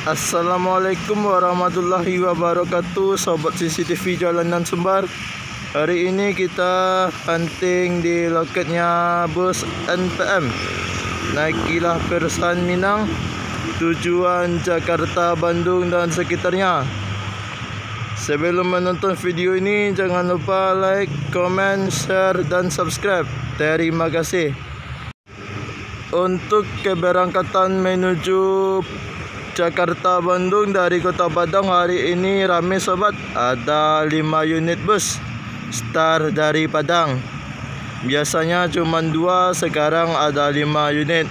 Assalamualaikum warahmatullahi wabarakatuh, Sobat CCTV Jalanan Sumbar. Hari ini kita hunting di loketnya bus NPM Naikilah Persan Minang, tujuan Jakarta, Bandung dan sekitarnya. Sebelum menonton video ini, jangan lupa like, komen, share dan subscribe. Terima kasih. Untuk keberangkatan menuju Jakarta Bandung dari Kota Padang hari ini ramai sobat. Ada 5 unit bus start dari Padang. Biasanya cuma 2, sekarang ada 5 unit.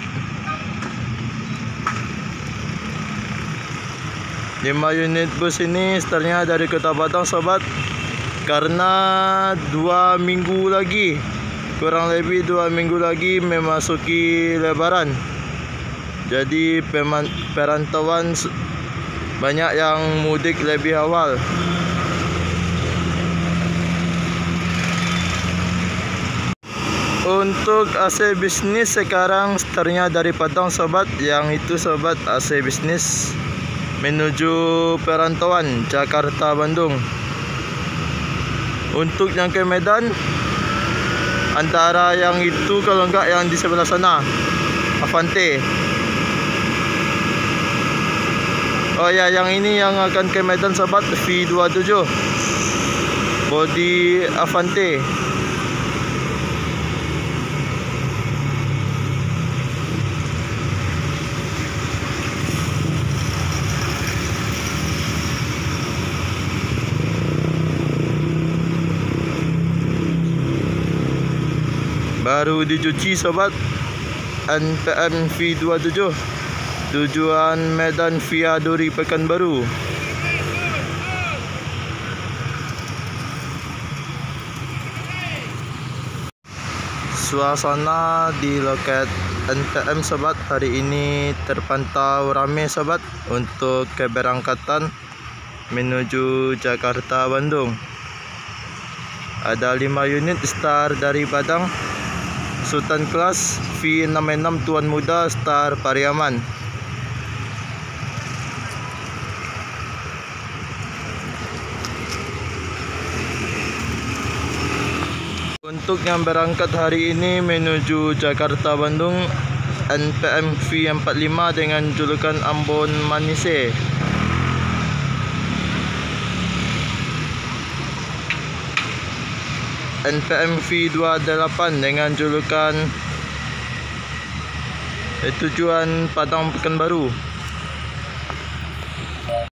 5 unit bus ini startnya dari Kota Padang sobat. Karena 2 minggu lagi, kurang lebih 2 minggu lagi memasuki Lebaran. Jadi perantauan banyak yang mudik lebih awal. Untuk AC bisnis sekarang startnya dari Padang sobat. Yang itu sobat AC bisnis menuju perantauan Jakarta Bandung. Untuk yang ke Medan, antara yang itu kalau enggak yang di sebelah sana Avante. Oh ya, yang ini yang akan ke Medan sobat, V27 body Avante. Baru dicuci sobat, NPM V27, tujuan Medan via Duri Pekanbaru. Suasana di loket NPM sobat hari ini terpantau ramai sobat untuk keberangkatan menuju Jakarta Bandung. Ada 5 unit start dari Padang. Sultan Kelas V66 Tuan Muda Star Pariaman. Untuk yang berangkat hari ini menuju Jakarta Bandung, NPM V45 dengan julukan Ambon Manise. NPM V28 dengan julukan tujuan Padang Pekanbaru.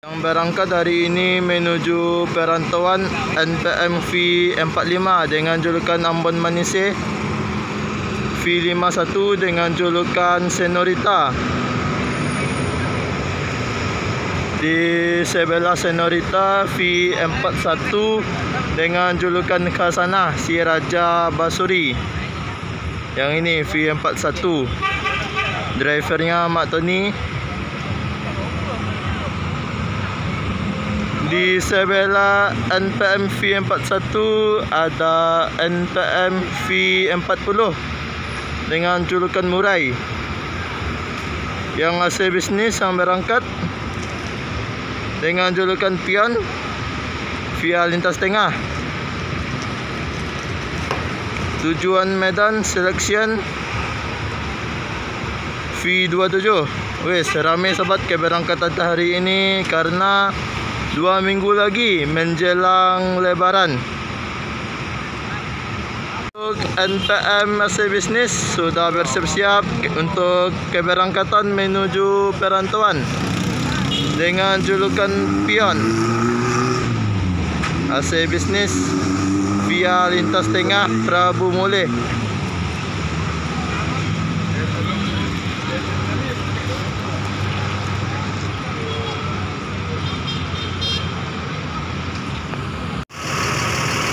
Yang berangkat hari ini menuju perantauan NPM V45 dengan julukan Ambon Manise, V51 dengan julukan Senorita. Di sebelah Senorita V41 dengan julukan Khasana Si Raja Basuri. Yang ini V41, drivernya Mak Tony. Di sebelah NPM V41 ada NPM V40 dengan julukan Murai. Yang AC bisnis yang berangkat dengan julukan Pion via lintas tengah, tujuan Medan Selection V27. Wes ramai sobat keberangkatan hari ini karena 2 minggu lagi menjelang Lebaran. Untuk NPM AC bisnis sudah bersiap-siap untuk keberangkatan menuju perantauan dengan julukan Pion. AC bisnis via lintas tengah Prabu Mule.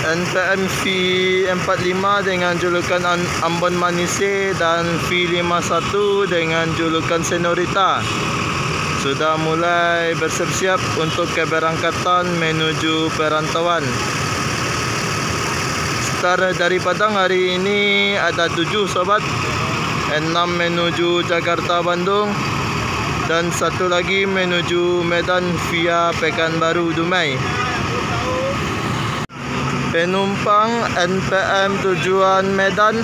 NPM V45 dengan julukan Ambon Manise dan V51 dengan julukan Senorita sudah mulai bersiap-siap untuk keberangkatan menuju perantauan. Start dari Padang hari ini ada 7 sobat, 6 menuju Jakarta Bandung, dan satu lagi menuju Medan via Pekanbaru Dumai. Penumpang NPM tujuan Medan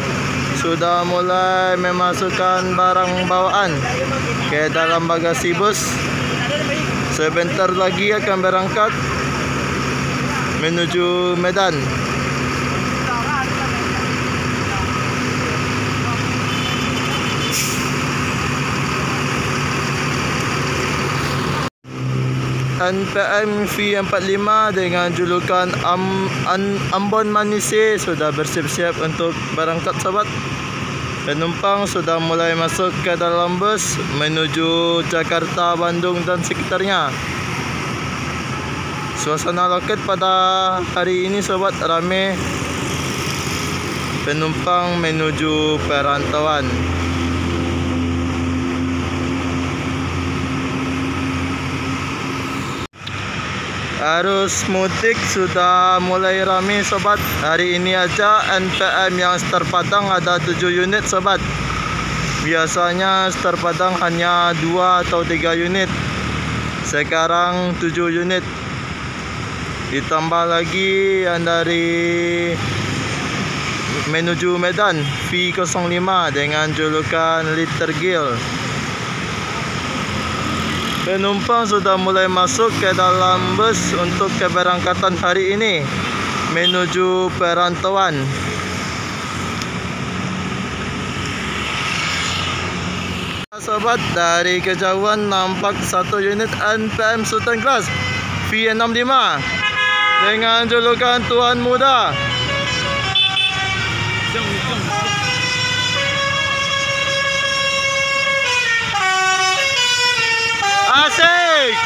sudah mulai memasukkan barang bawaan ke dalam bagasi bus. Sebentar lagi akan berangkat menuju Medan. NPM V45 dengan julukan Ambon Manise sudah bersiap-siap untuk berangkat, sahabat. Penumpang sudah mulai masuk ke dalam bus menuju Jakarta, Bandung dan sekitarnya. Suasana loket pada hari ini, sahabat, ramai penumpang menuju perantauan. Arus mudik sudah mulai ramai, sobat. Hari ini aja NPM yang Star Padang ada 7 unit, sobat. Biasanya Star Padang hanya 2 atau 3 unit. Sekarang 7 unit. Ditambah lagi yang dari menuju Medan V05 dengan julukan Little Gill. Penumpang sudah mulai masuk ke dalam bus untuk keberangkatan hari ini menuju perantauan. Sobat, dari kejauhan nampak satu unit NPM Sultan Class V65 dengan julukan Tuan Muda. Asik.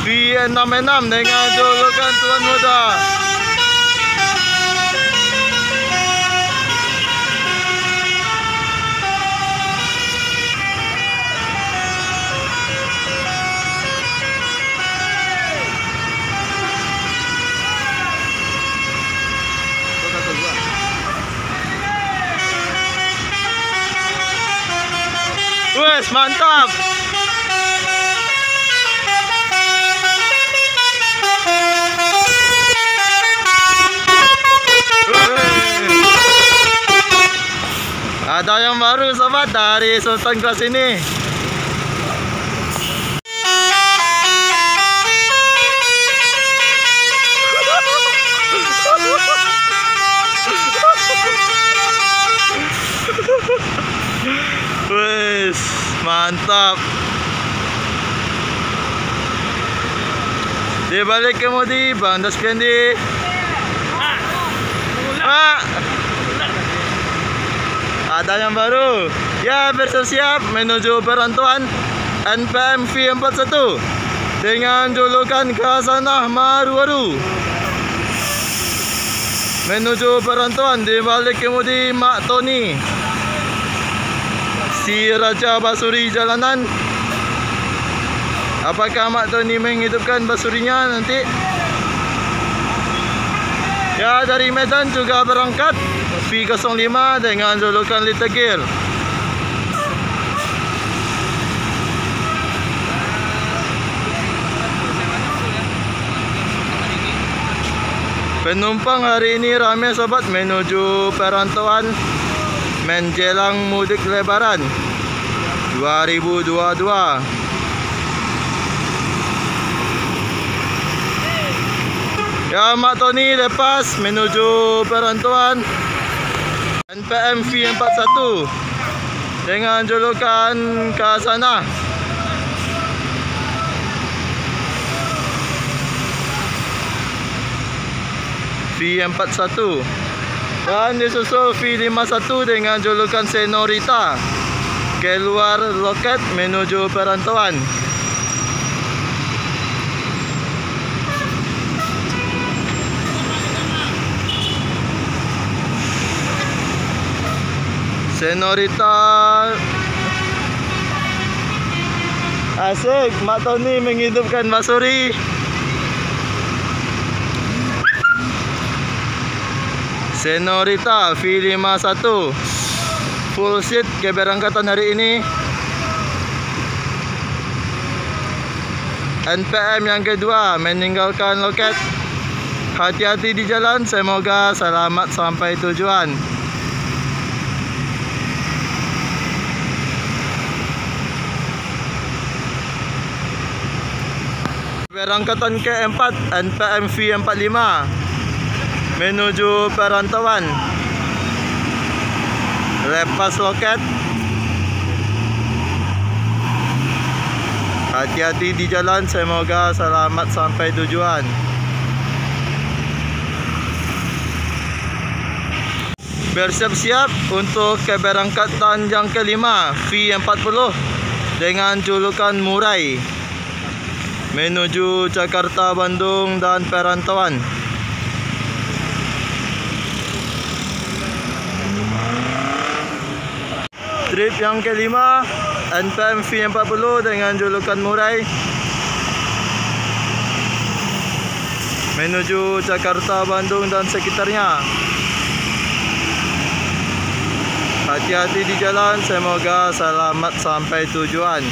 V66 dengan julukan Tuan Muda. Wes, mantap. Ada yang baru, sobat, dari Sultan Class ini. Wes, mantap. Di balik kemudi Bang Daskendi. Ada yang baru. Ya, bersiap menuju perantauan NPM V41 dengan julukan Khazanah Maru-Waru. Menuju perantauan di balik kemudi Mak Tony, si Raja Basuri Jalanan. Apakah Mak Tony menghidupkan basurinya nanti? Ya, dari Medan juga berangkat V05 dengan julukan Little Gill. Penumpang hari ini ramai, sobat, menuju perantauan menjelang mudik lebaran 2022. Ya, Mak Tony lepas menuju perantauan NPM V41 dengan julukan Khazanah. V41 dan disusul V51 dengan julukan Senorita keluar loket menuju perantauan. Senorita. Asik, Mak Tony menghidupkan basuri. Senorita V51 full seat keberangkatan hari ini. NPM yang kedua meninggalkan loket. Hati-hati di jalan, semoga selamat sampai tujuan. Berangkatan keempat NPM V45 menuju perantauan. Lepas loket. Hati-hati di jalan, semoga selamat sampai tujuan. Bersiap-siap untuk keberangkatan yang kelima V40 dengan julukan Murai menuju Jakarta, Bandung dan perantauan. Trip yang kelima NPM V40 dengan julukan Murai menuju Jakarta, Bandung dan sekitarnya. Hati-hati di jalan, semoga selamat sampai tujuan.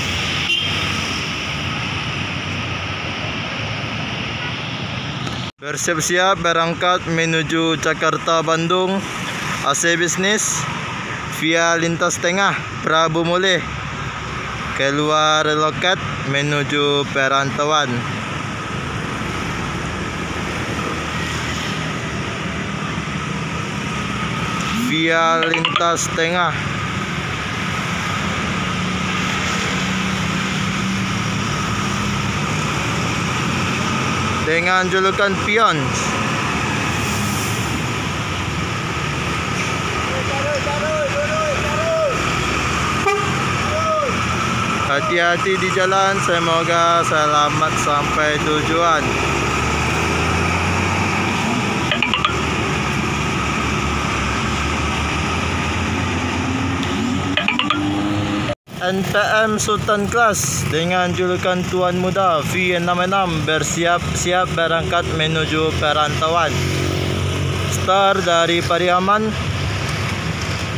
Bersiap-siap berangkat menuju Jakarta, Bandung AC bisnis via lintas tengah Prabu Mulih, keluar loket menuju perantauan. Via lintas tengah. Dengan julukan Pion. Hati-hati di jalan, semoga selamat sampai tujuan. NPM Sultan Class dengan julukan Tuan Muda V66 bersiap-siap berangkat menuju perantauan. Start dari Pariaman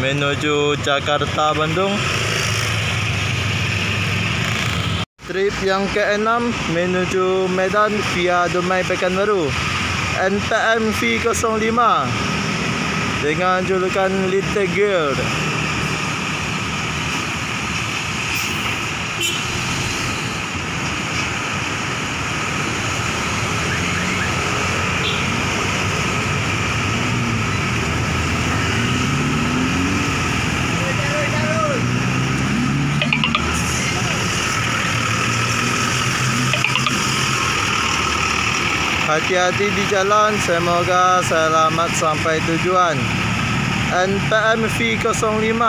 menuju Jakarta, Bandung. Trip yang ke-6 menuju Medan via Dumai Pekanbaru. NPM V05 dengan julukan Little Girl. Hati-hati di jalan, semoga selamat sampai tujuan. NPM V05